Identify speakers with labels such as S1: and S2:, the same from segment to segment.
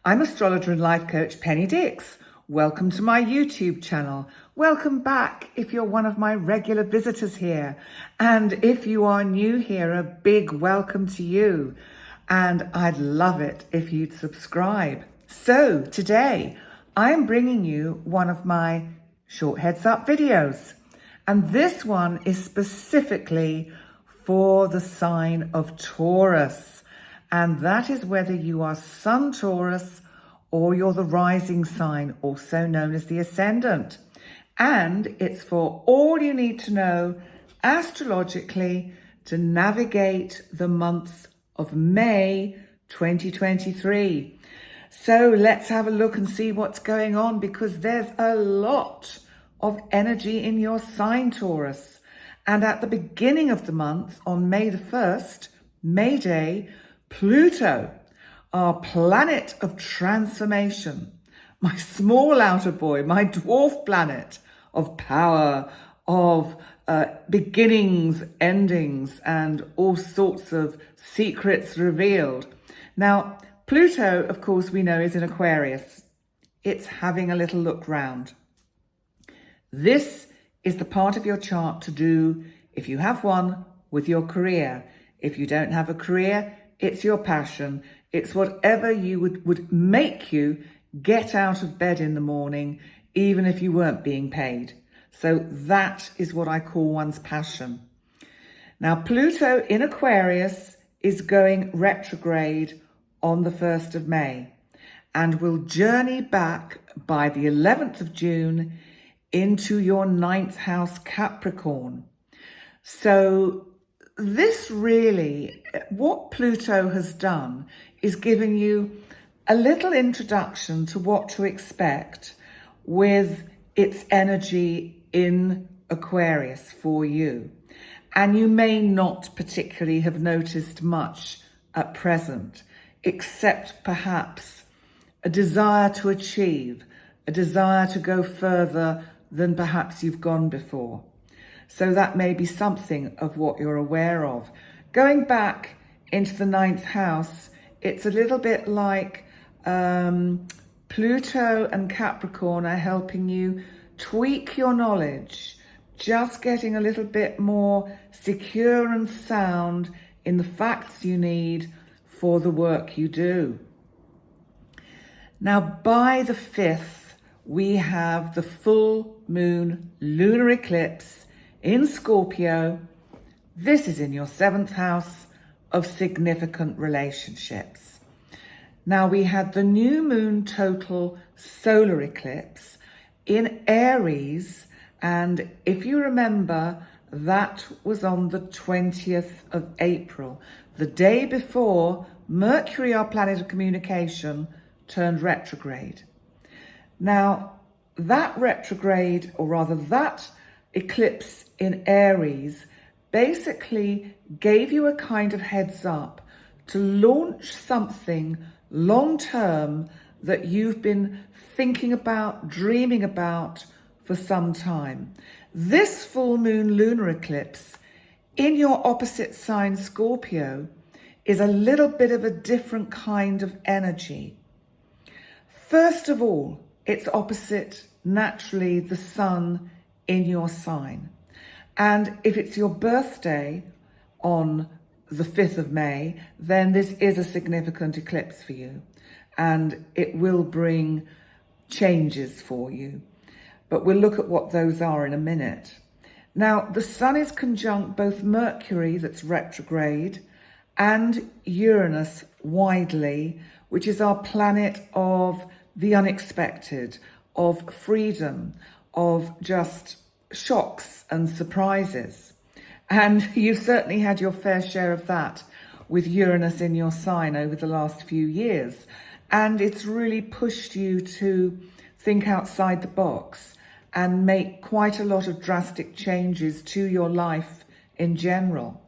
S1: I'm astrologer and life coach Penny Dix. Welcome to my YouTube channel. Welcome back if you're one of my regular visitors here. And if you are new here, a big welcome to you. And I'd love it if you'd subscribe. So today I'm bringing you one of my short heads up videos. And this one is specifically for the sign of Taurus. And that is whether you are Sun Taurus or you're the rising sign, also known as the ascendant. And it's for all you need to know astrologically to navigate the month of May 2023. So let's have a look and see what's going on, because there's a lot of energy in your sign, Taurus. And at the beginning of the month, on May the 1st, May Day, Pluto, our planet of transformation, my small outer boy, my dwarf planet of power, of beginnings, endings, and all sorts of secrets revealed. Now, Pluto, of course, we know is in Aquarius. It's having a little look round. This is the part of your chart to do, if you have one, with your career. If you don't have a career, it's your passion. It's whatever you would make you get out of bed in the morning, even if you weren't being paid. So that is what I call one's passion. Now, Pluto in Aquarius is going retrograde on the 1st of May and will journey back by the 11th of June into your 9th house Capricorn. So this really, what Pluto has done is giving you a little introduction to what to expect with its energy in Aquarius for you. And you may not particularly have noticed much at present, except perhaps a desire to achieve, a desire to go further than perhaps you've gone before. So that may be something of what you're aware of. Going back into the 9th house, it's a little bit like Pluto and Capricorn are helping you tweak your knowledge, just getting a little bit more secure and sound in the facts you need for the work you do. Now, by the 5th, we have the full moon lunar eclipse in Scorpio. This is in your 7th house of significant relationships. Now, we had the new moon total solar eclipse in Aries, and if you remember, that was on the 20th of April, the day before Mercury, our planet of communication, turned retrograde. Now, that retrograde, or rather that eclipse in Aries, basically gave you a kind of heads up to launch something long-term that you've been thinking about, dreaming about for some time. This full moon lunar eclipse in your opposite sign, Scorpio, is a little bit of a different kind of energy. First of all, it's opposite, naturally, the sun in your sign. And if it's your birthday on the 5th of May, then this is a significant eclipse for you. And it will bring changes for you. But we'll look at what those are in a minute. Now, the sun is conjunct both Mercury, that's retrograde, and Uranus widely, which is our planet of the unexpected, of freedom, of just shocks and surprises. And you've certainly had your fair share of that with Uranus in your sign over the last few years. And it's really pushed you to think outside the box and make quite a lot of drastic changes to your life in general.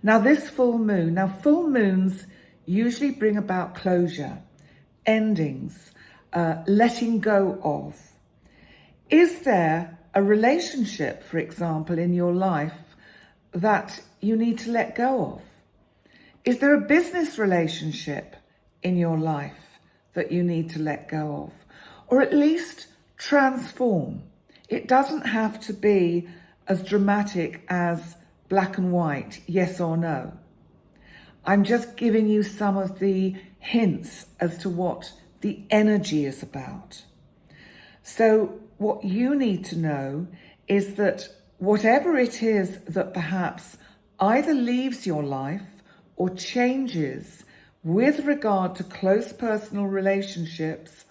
S1: Now, this full moon, full moons usually bring about closure, endings, letting go of. Is there a relationship, for example, in your life that you need to let go of? Is there a business relationship in your life that you need to let go of, or at least transform. It doesn't have to be as dramatic as black and white, yes or no. I'm just giving you some of the hints as to what the energy is about. So what you need to know is that whatever it is that perhaps either leaves your life or changes with regard to close personal relationships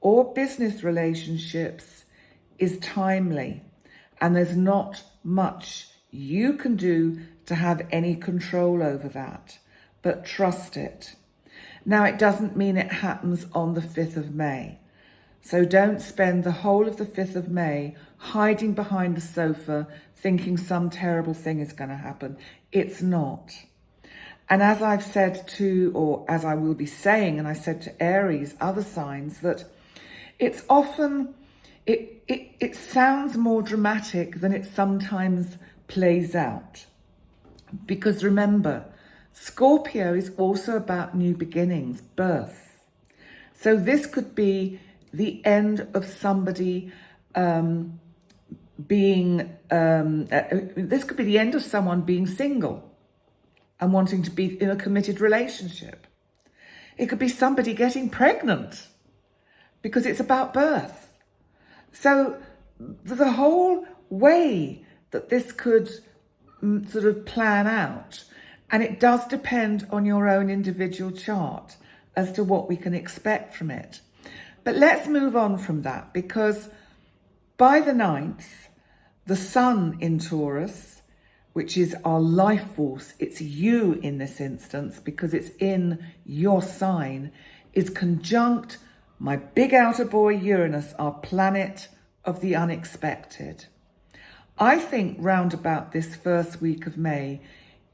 S1: or business relationships is timely, and there's not much you can do to have any control over that, but trust it. Now, it doesn't mean it happens on the 5th of May. So don't spend the whole of the 5th of May hiding behind the sofa thinking some terrible thing is going to happen. It's not. And as I've said to, or as I will be saying, and I said to Aries, other signs, that it's often, it sounds more dramatic than it sometimes plays out. Because remember, Scorpio is also about new beginnings, birth. So this could be the end of somebody this could be the end of someone being single and wanting to be in a committed relationship. It could be somebody getting pregnant because it's about birth. So there's a whole way that this could sort of plan out. And it does depend on your own individual chart as to what we can expect from it. But let's move on from that, because by the 9th, the sun in Taurus, which is our life force, it's you in this instance because it's in your sign, is conjunct my big outer boy Uranus, our planet of the unexpected. I think round about this first week of May,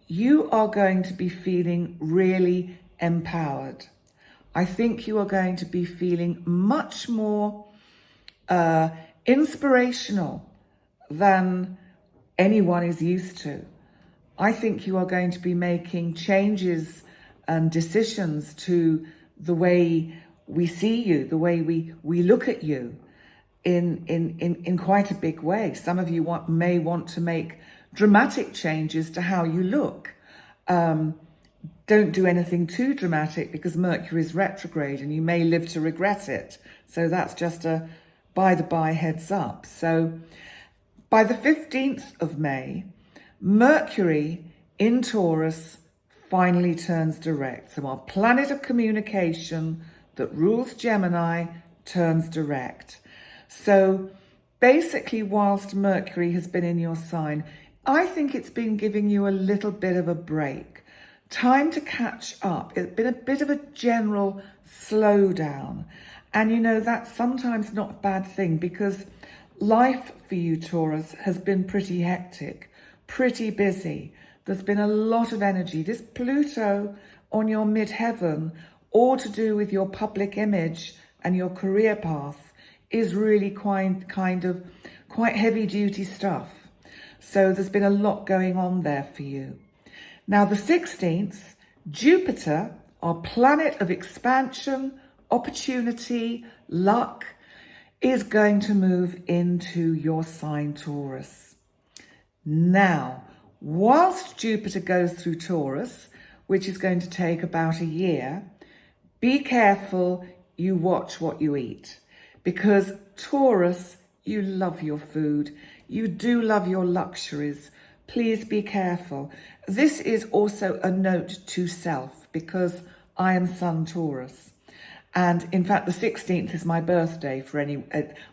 S1: you are going to be feeling really empowered. I think you are going to be feeling much more inspirational than anyone is used to. I think you are going to be making changes and decisions to the way we see you, the way we look at you in quite a big way. Some of you may want to make dramatic changes to how you look. Don't do anything too dramatic because Mercury is retrograde and you may live to regret it. So that's just a by-the-by heads up. So by the 15th of May, Mercury in Taurus finally turns direct. So our planet of communication that rules Gemini turns direct. So basically, whilst Mercury has been in your sign, I think it's been giving you a little bit of a break. Time to catch up. It's been a bit of a general slowdown. And you know, that's sometimes not a bad thing because life for you, Taurus, has been pretty hectic, pretty busy. There's been a lot of energy. This Pluto on your midheaven, all to do with your public image and your career path, is really quite heavy duty stuff. So there's been a lot going on there for you. Now the 16th, Jupiter, our planet of expansion, opportunity, luck, is going to move into your sign Taurus. Now, whilst Jupiter goes through Taurus, which is going to take about a year, be careful you watch what you eat. Because Taurus, you love your food. You do love your luxuries. Please be careful. This is also a note to self because I am Sun Taurus. And in fact, the 16th is my birthday for any...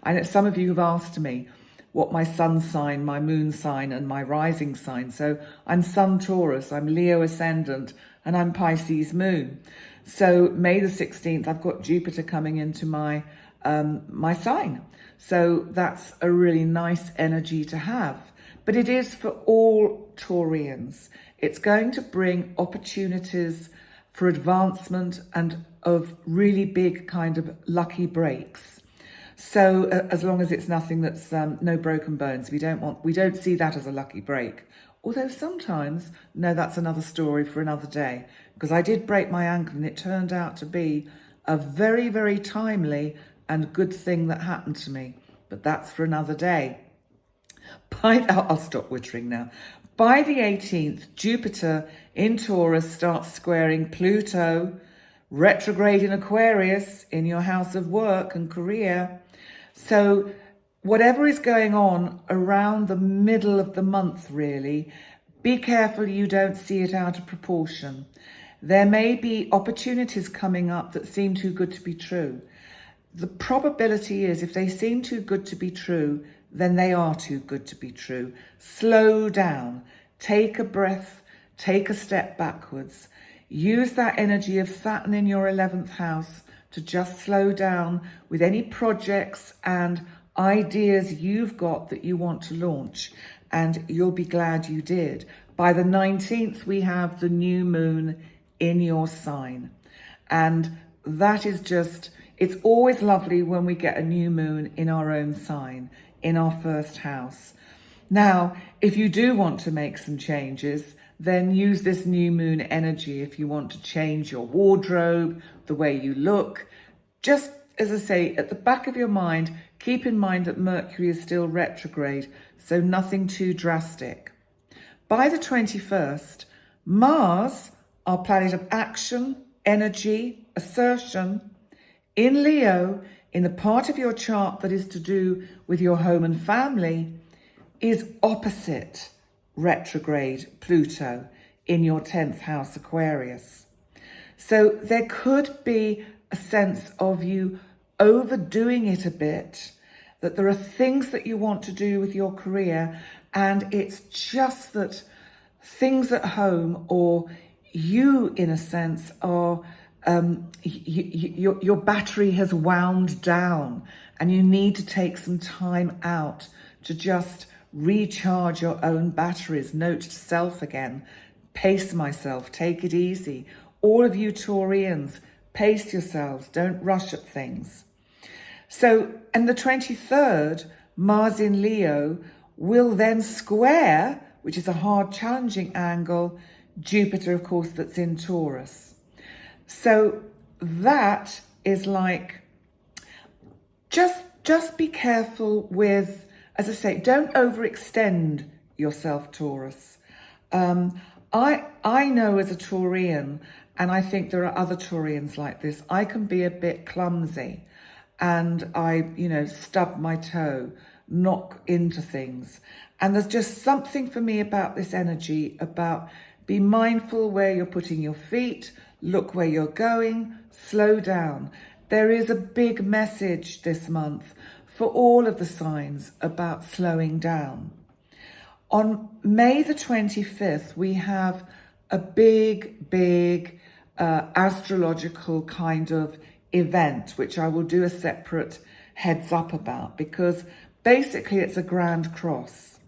S1: I know some of you have asked me what my sun sign, my moon sign and my rising sign. So I'm Sun Taurus, I'm Leo ascendant and I'm Pisces moon. So May the 16th, I've got Jupiter coming into my sign. So that's a really nice energy to have. But it is for all Taurians. It's going to bring opportunities for advancement and of really big kind of lucky breaks. So as long as it's nothing that's no broken bones, we don't see that as a lucky break. Although sometimes, no, that's another story for another day. Because I did break my ankle and it turned out to be a very, very timely and good thing that happened to me. But that's for another day. I'll stop wittering now. By the 18th, Jupiter in Taurus starts squaring Pluto, retrograde in Aquarius, in your house of work and career. So whatever is going on around the middle of the month, really, be careful you don't see it out of proportion. There may be opportunities coming up that seem too good to be true. The probability is if they seem too good to be true, then they are too good to be true. Slow down, take a breath, take a step backwards. Use that energy of Saturn in your 11th house to just slow down with any projects and ideas you've got that you want to launch, and you'll be glad you did. By the 19th, we have the new moon in your sign, and that is just, it's always lovely when we get a new moon in our own sign, in our first house. Now, if you do want to make some changes, then use this new moon energy if you want to change your wardrobe, the way you look. Just, as I say, at the back of your mind, keep in mind that Mercury is still retrograde, so nothing too drastic. By the 21st, Mars, our planet of action, energy, assertion, in Leo, in the part of your chart that is to do with your home and family, is opposite retrograde Pluto in your 10th house Aquarius. So there could be a sense of you overdoing it a bit, that there are things that you want to do with your career, and it's just that things at home, or you in a sense are your battery has wound down and you need to take some time out to just recharge your own batteries. Note to self again, pace myself, take it easy. All of you Taurians, pace yourselves, don't rush at things. So, and the 23rd, Mars in Leo will then square, which is a hard, challenging angle, Jupiter, of course, that's in Taurus. So that is like, just be careful with, as I say, don't overextend yourself, Taurus. I know as a Taurian, and I think there are other Taurians like this, I can be a bit clumsy and I, stub my toe, knock into things. And there's just something for me about this energy, about be mindful where you're putting your feet, look where you're going, slow down. There is a big message this month for all of the signs about slowing down. On May the 25th, we have a big astrological kind of event, which I will do a separate heads up about, because basically it's a grand cross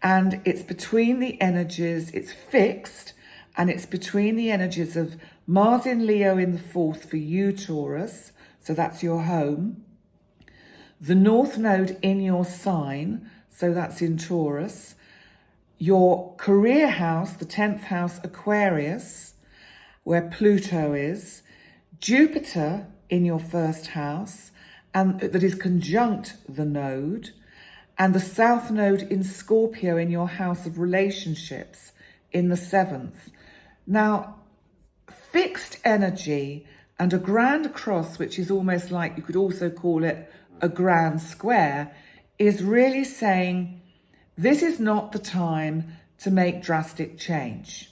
S1: and it's between the energies, it's fixed, and it's between the energies of Mars in Leo in the 4th for you, Taurus, so that's your home, the North Node in your sign, so that's in Taurus, your career house, the 10th house, Aquarius, where Pluto is, Jupiter in your first house, and that is conjunct the node, and the South Node in Scorpio in your house of relationships in the 7th. Now, fixed energy and a grand cross, which is almost like, you could also call it a grand square, is really saying this is not the time to make drastic change.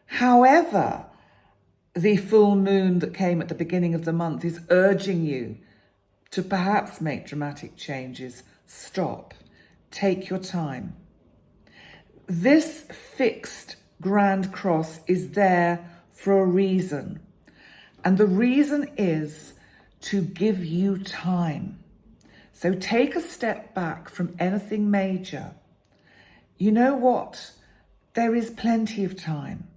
S1: However, the full moon that came at the beginning of the month is urging you to perhaps make dramatic changes. Stop. Take your time. This fixed grand cross is there for a reason. And the reason is to give you time. So take a step back from anything major. You know what? There is plenty of time.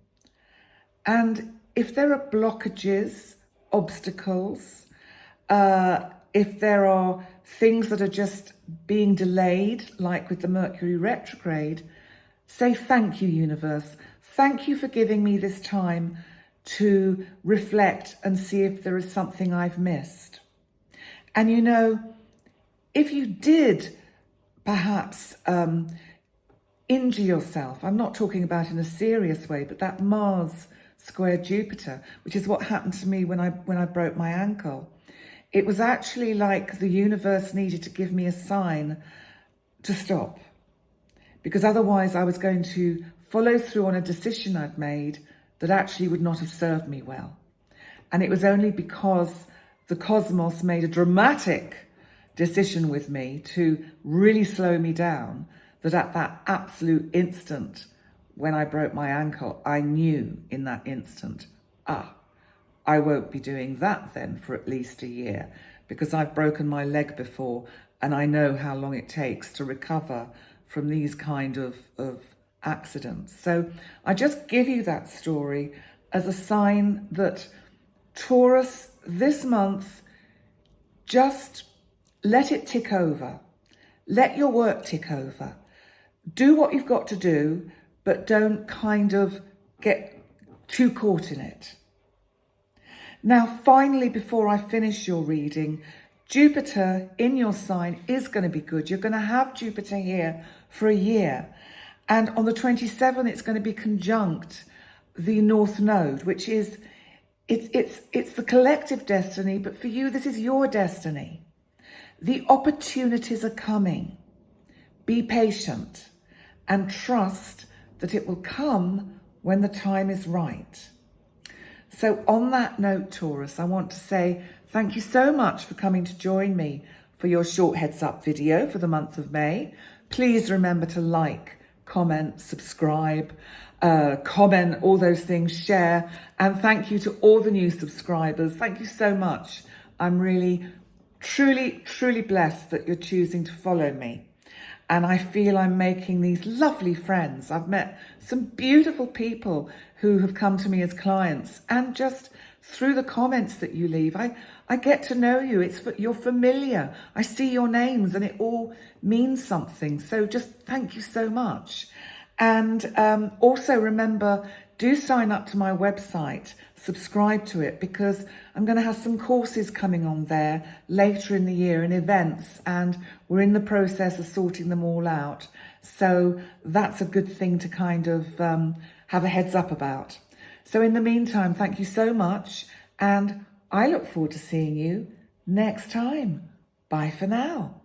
S1: And if there are blockages, obstacles, if there are things that are just being delayed, like with the Mercury retrograde, say thank you, universe. Thank you for giving me this time to reflect and see if there is something I've missed. And you know, if you did perhaps injure yourself, I'm not talking about in a serious way, but that Mars square Jupiter, which is what happened to me when I broke my ankle. It was actually like the universe needed to give me a sign to stop, because otherwise I was going to follow through on a decision I'd made that actually would not have served me well. And it was only because the cosmos made a dramatic decision with me to really slow me down that at that absolute instant when I broke my ankle, I knew in that instant, I won't be doing that then for at least a year, because I've broken my leg before and I know how long it takes to recover from these kind of accidents. So I just give you that story as a sign that Taurus, this month, just let it tick over. Let your work tick over. Do what you've got to do, but don't kind of get too caught in it. Now, finally, before I finish your reading, Jupiter in your sign is going to be good. You're going to have Jupiter here for a year. And on the 27th, it's going to be conjunct the North Node, which is, it's the collective destiny, but for you, this is your destiny. The opportunities are coming. Be patient and trust that it will come when the time is right. So on that note, Taurus, I want to say thank you so much for coming to join me for your short heads up video for the month of May. Please remember to like, comment, subscribe, comment, all those things, share. And thank you to all the new subscribers. Thank you so much. I'm really, truly, truly blessed that you're choosing to follow me. And I feel I'm making these lovely friends. I've met some beautiful people who have come to me as clients, and just through the comments that you leave, I get to know you. You're familiar. I see your names and it all means something. So just thank you so much. And also remember, do sign up to my website, subscribe to it, because I'm going to have some courses coming on there later in the year and events, and we're in the process of sorting them all out. So that's a good thing to kind of have a heads up about. So in the meantime, thank you so much, and I look forward to seeing you next time. Bye for now.